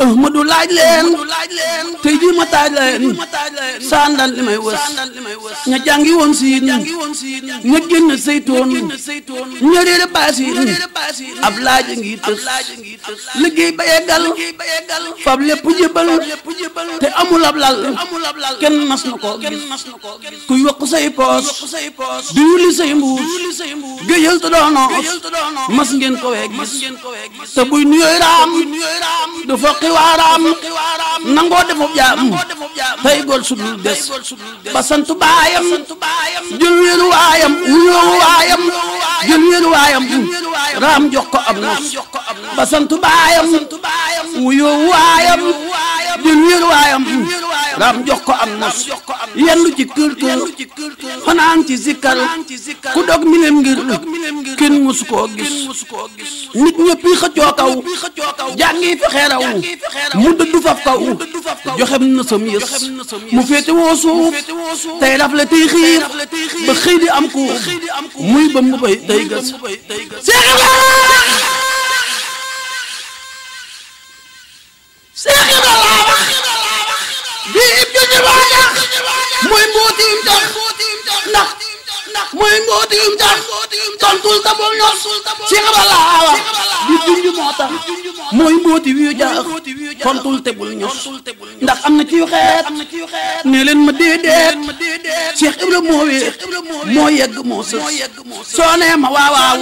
Ahmadu laaj leen tey jii ma taaj leen sandal li may wës ña jàngi woon siin ña génn saytoon ña réere baasin ab laaj ngi tës liggéey ba yeggal fab lépp jëbal te amul ab lal kenn mas na ko gis kuy yokk say poos di wuli say mbuus géejal te doonoos mas ngeen ko wee gis te buy nuyooy raam du fokki waaraam nangoo defub jaam tey gol sudul des ba sant baayam jël wéeru waayam wuyoo waayam jël wéeru waayam raam jox ko am nos ba sant baayam wuyoo waayam jël wéeru waayam raam jox ko am nos yendu ci kër kër fanaan ci zikkar ku dog milem ngir kenn musu koo gis nit ñëpp yi xëccoo kaw jàngi fi xeeraw mu dëddu faf kaw joxem na sam yës mu féete woo suuf tey rafle tey xiir ba xëy di am ku muy ba mu bay day gas Seex Ibra laa wax bii ib joñi waajax mooy mbootiim tax ndax mooy mbootiim tax tontul ta bul ños Seex Ibra laa wax bii junj moo tax mooy mbooti wiyu jaax tontul te bul ños ndax am na ci yu xeet ne leen ma déedéet Seex Ibra moo wéet moo yegg moo sës soo nee ma waawaaw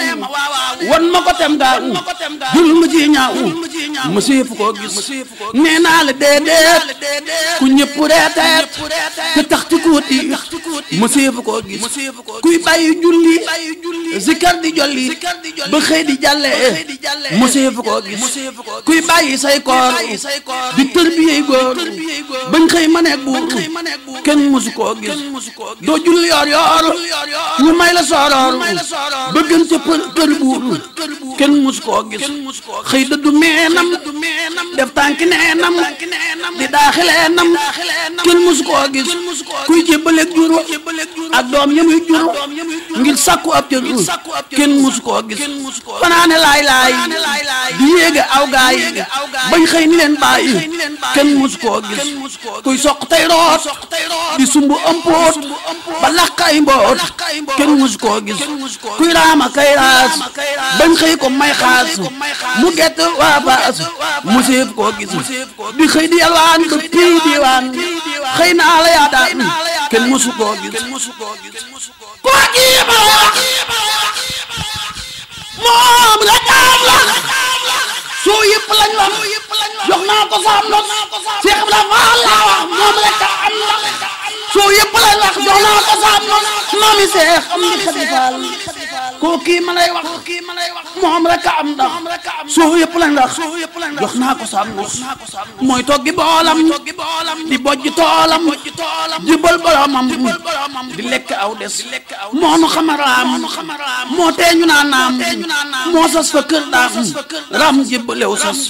wan ma ko tem gaaw jul ma ci ñaaw ma séefu koo gis nee naa la déedéet ku ñëpp reeteet te tax ci kóoti ma séefu koo gis kuy bàyyi julli zikar di jolli ba xëy di jàllee ma séefu koo gis kuy bàyyi say koor di tërbiyey góor bañ xëy ma nekk buur kenn musu koo gis doo julli yor yor ñu may la sooroor ba gën ca kër buur kenn musu koo gis xëy dëddu meenam def tànki neenam di daaxilee nam kenn musu koo gis kuy jébbaleeg jur ak doom yamuy jur ngir sàkku ab cër kenn musu koo gis fanaane laay di yéege aw gaay bañ xëy ni leen bàyyi kenn musu koo gis kuy soq tey root di sumbu ëmpoot ba làq ay mboot kenn musu koo gis kuy raama kay raas bañ xëy ko may xaas mu gett waa baas mu séef koo gis di xëy di yalwaan ba pii diwaan xëy naa la yaa daan kenn musu koo gis koo kii ma la wax moom la daam la soo yëpp lañ wax jox naa ko saam nos Seex Ibra Faal laa wax moom rek a am la soo yëpp lañ wax jox naa ko saam nos maami Seex am di Xadi Faal koo kii ma lay wax moom rek a am ndax soo yëpp lañ wax jox naa ko saam nos mooy toggi boolam di bojj toolam jibal boromam di lekk aw des moonu xamaraam moo teeñu naa naam moo sas fa kër daam ram jibbalew sas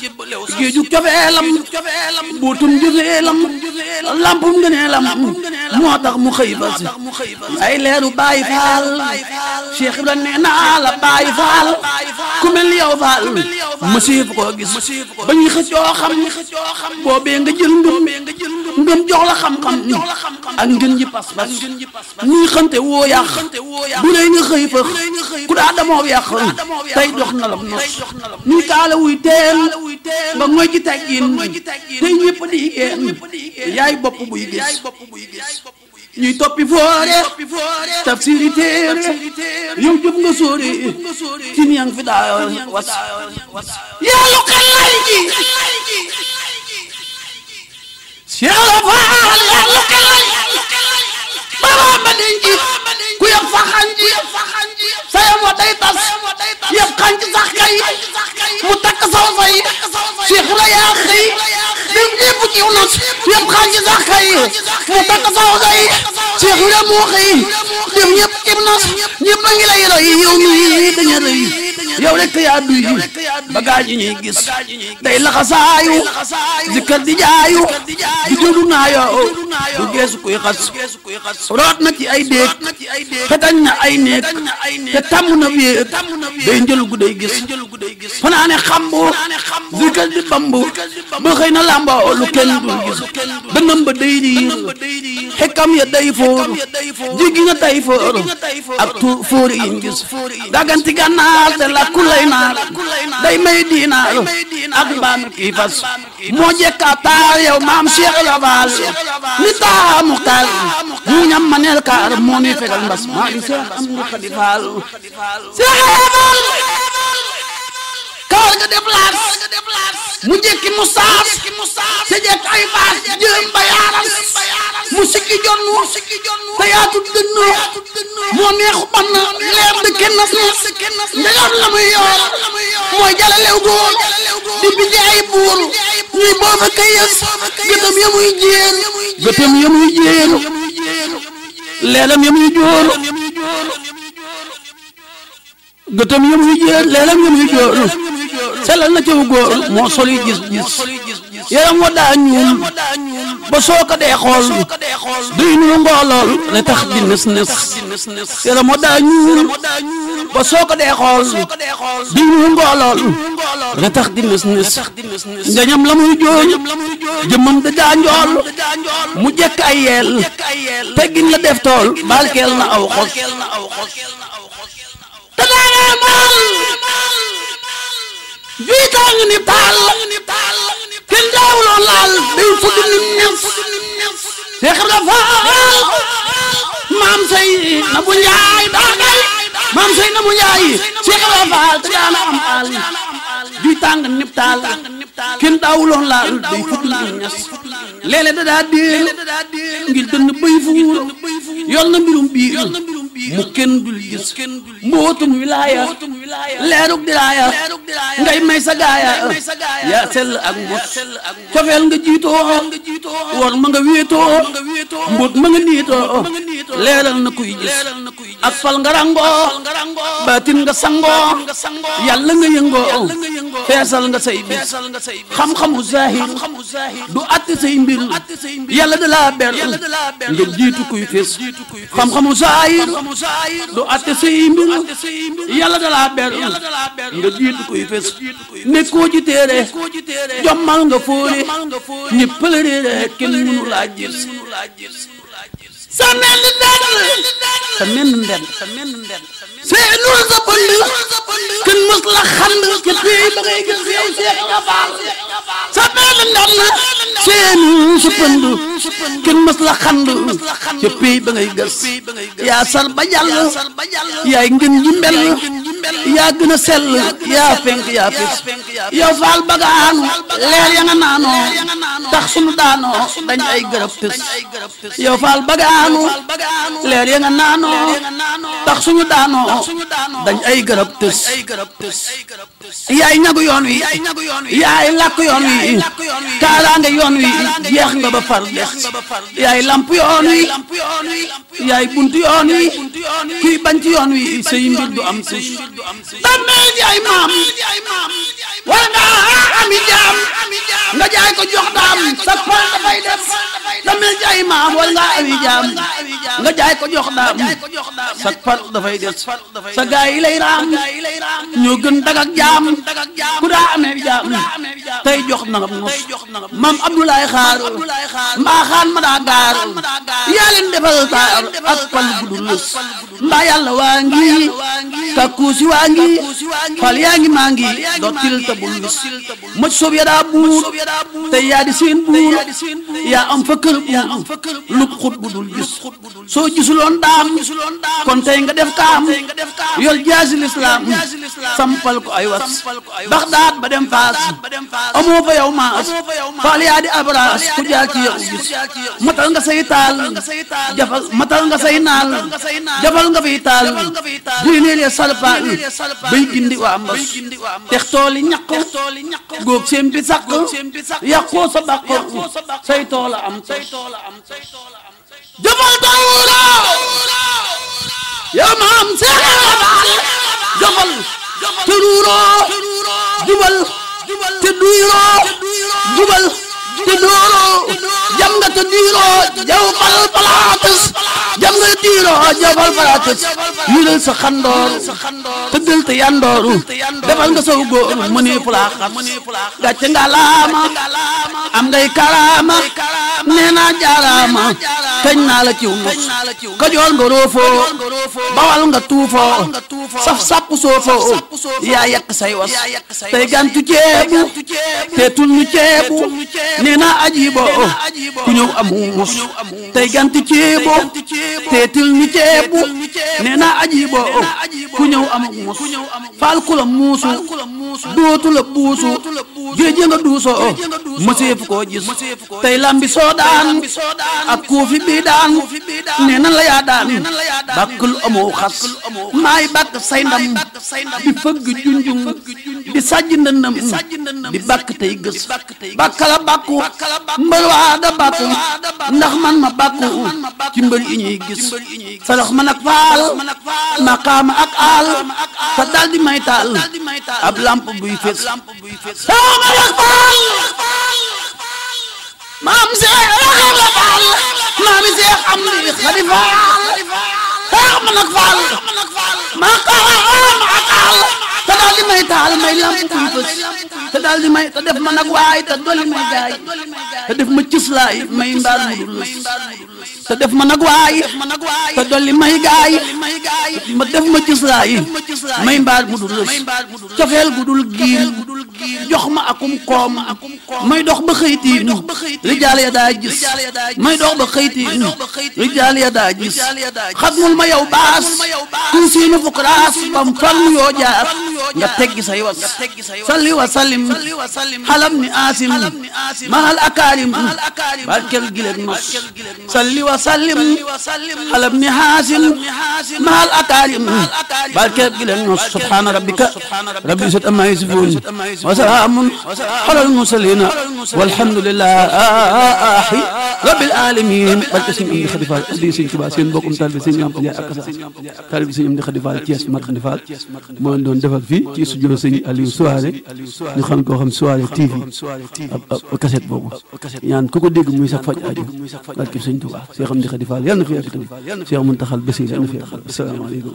géejug cofeelam buutum jufeelam lampum ngëneelam moo tax mu xëy ba si ay leeru Baay Faal Seex Ibra nee naa la Baay Faal ku mel ni yow Faal ma séefu koo gis ba ñuy xëccoo xam boobee nga jël ngëm jox la xam-xam ak ngën ji pas-pas ñuy xante woo yàq bu lay nga xëy fëx ku daa damoo yàq tey dox na la nos ñuy kaala wuy teel nga ngoy ci teggin tey ñëpp di génn yaay bopp buy gis ñuy toppi foore tafsiri téere yow jub nga sóore ci niyang fi daa was yàllu xelay ji Seex Ibra Faal yàllu xelay baba ma denci ku yëpp faxan ji sayam wa day tas yëpp xanc sax kay mu takk saw say Seex Ibra yaa xëy dem ñépp ci nos yëpp xanc sax kay mu takk saw say Seex Ibra moo xëy dem ñépp ci nos ñépp a ngi lay roy yow mi daña rëy yow rek yaa duy ba gaañ ñuy gis day laxasaayu zikkar di jaayu di jëlu naa yow du geesu kuy xas root na ci ay déeg xetañ na ay néeg te tàmm na wéet day njëlu gu day gis fanaane xambu zikkar di bambu ba xëy na lamba lu kenn dul gis dënnam ba day riir xekkam ya day foor jiggi na tay foor ak foori yiñ gis daganti gànnaar te lakku lay naar day may diinaar ak mbaami kii fas moo jekka taar yow maam Cheikh Laval ni taa muxtaar mu ñam ma neel kaar moo ni fegal mbas maa ngi Cheikh am nga Xadi Faal Cheikh Laval kaar nga déplace mu jekki mu saas te jekk ay baas jëm ba yaaras mu sikki jonnu te yaatu dënn moo neexu ban leer de kenn nas ndegam la muy yor mooy jalalew góor di bindi ay buur ñuy booba kayes gëtam ya muy jéer gëtam ya muy jéer leelam ya muy jóor gëtam ya muy jéer leelam ya muy jóor selal na caw góor moo soli gis yaram wa daa ñuul ba soo ko dee xool duy nu ngoolool la tax di nes yaram wa daa ñuul ba soo ko dee xool duy nu ngoolool la tax di nes ngañam la muy jooy jëmmam da daa njool mu jekk ay yeel teggin la def tool barkeel na aw xos te daa maal bii tàng ni taal kenn daawuloo laal day fudd ni nes Cheikh Ibra Faal maam say na bu njaay daagay maam say na bu njaay Cheikh Ibra Faal te daana am aal bii tàng ni taal kenn daawuloo laal day fudd ni nes léeg-léeg da daa déel ngir dënn bëy fuur yor na mbirum biir mu kenn dul gis mbootum wilaaya leerug diraaya ngay may sa gaaya yaa sell ak mbot cofeel nga jiitoo war ma nga wéetoo mbot ma nga niitoo leeral na kuy gis ak fal nga rangoo baatin nga sangoo yàlla nga yëngoo feesal nga say bis xam-xamu zahir du atti say mbir yàlla da laa ber nga jiitu kuy fes xam-xamu zahir du atti say mbir yàlla da laa ber nga jiitu kuy fes nekkoo ci téere jommal nga fóore ñëpp la réere kenn mënu laa gis sa menn ndend see nur sa pënd kenn mës la xand ca pey ba ngay gis yow Cheikh Ibra Faal sa menn ndend see nur sa pënd kenn mës la xand ca pey ba ngay gis yaa sar ba jàll yaay ngën ji mbel yaa gën a sell yaa fenk yaa fis yow Faal bagaanu leer ya nga naanoo tax sunu daanoo dañ ay gërëb tës yow Faal bagaanu leer ya nga naanoo tax suñu daanoo dañ ay gërëb tës yaay ñagu yoon wi yaay làkk yoon wi kaaraange yoon wi jeex nga ba far dex yaay lamp yoon wi yaay buntu yoon wi kuy bañ ci yoon wi say mbir du am tus dammel jaay maam war nga ami jaam nga jaay ko jox daam sa fal dafay def dammel jaay maam war nga ami jaam nga jaay ko jox daam sa fal dafay def sa gaay yi lay raam ñoo gën dagak jaam ku daa amee jaam tey jox na nga mos maam Abdoulaye Xaar mbaaxaan ma daa gaar yaa leen defal taar ak fal gudu lës mbaa yàlla waa ngi kakkuusi waa ngi fal yaa ngi maa ngi dootil ta bul lës moj soob ya daa buur te yaa di seen buur yaa am fa kër buur lu xut bu dul gis soo gisuloon daam kon tey nga def kaam yor jaasi lislaam sampal ko ay was Baxdaad ba dem Faas amoo fa yow maas faal yaa di abraas ku jaar ci yow gis matal nga say taal jafal matal nga say naal jafal nga fiy taal diineel ya salpaal bay gindi waa mbas tex tooli ñaq góob seen bi saq yàqoo sa bàq say toola am jafal tawura yow maam Cheikh Ibra Faal jafal te ruuroo jubal te duyroo jubal te dooroo jam nga te diiroo jaw fal palaatas jam nga diiroo jaw fal palaatas yural sa xandoor tëddal te yandooru defal nga saw góor mënee fulaa xas gàcce nga laama am ngay karaama nee naa jaaraama kañ naa la ciw mos kajoor nga roofoo bawal nga tuufoo saf sapp soofoo yaa yekk say was tey gantu ceebu te tul nu ceebu nee naa ajibo ku ñëw amu mos tey gantu ceebo te tul nu ceebu nee naa ajibo ku ñëw amu mos faal ku la muusu dootu la buusu géej nga duusoo mëseefu koo gis tey lambi soo daan ak kuufi bii daan nee na la yaa daan bàkkul amoo xas maay bàkk say ndam di fëgg junjung di sajj ndëndam di bàkk tey gës bàkkala bàkku mbër waa da bàkku ndax man ma bàkku ci mbër yi ñuy gis salax man ak faal maqaama ak aal te dal di may taal ab lamp buy fes sama ak faal maam Seex la faal maam Seex am li xadi faal salax man ak faal maqaama ak aal te daal di may taal may lamp buy fes te daal di may te def ma nag waay te dolli may gaay te def ma cëslaay may mbaar mu dul lës te def ma nag waay te dolli may gaay ma def ma cëslaay may mbaar mu dul lës cofeel gu dul giir jox ma akum koom may dox ba xëytiin rijaal ya daa gis may dox ba xëytiin rijaal ya daa gis xatmul ma yow baas kun siinu fukraas bam farlu yoo jaar nga teggi say was salli wa sallim xalam ni asim mahal akarim barkel gileeg nos salli wa sallim xalam ni hasim mahal akarim barkel gileeg nos subhana rabbika rabbil izzati amma yasifun wa salaamun alal mursalin walhamdulillahi rabbil alamin barke sëñ Amdi Xadi Fall di sëñ Tuubaa seen bokkum taalibe sëñ Amdi Njaay ak sa taalibe sëñ Amdi Xadi Fall Thiès mat Xadi Fall moo doon defal fii ci studio sëñ Aliou Souaré ñu xam koo xam Souaré TV ab cassette boobu ñaan ku ko dégg muy sax faj aju barke sëñ Tuubaa Cheikh Amdi Xadi Fall yàlla na fi yàgg tamit Cheikh Muntaxal Basiir yàlla na fi yàgg asalaamaaleykum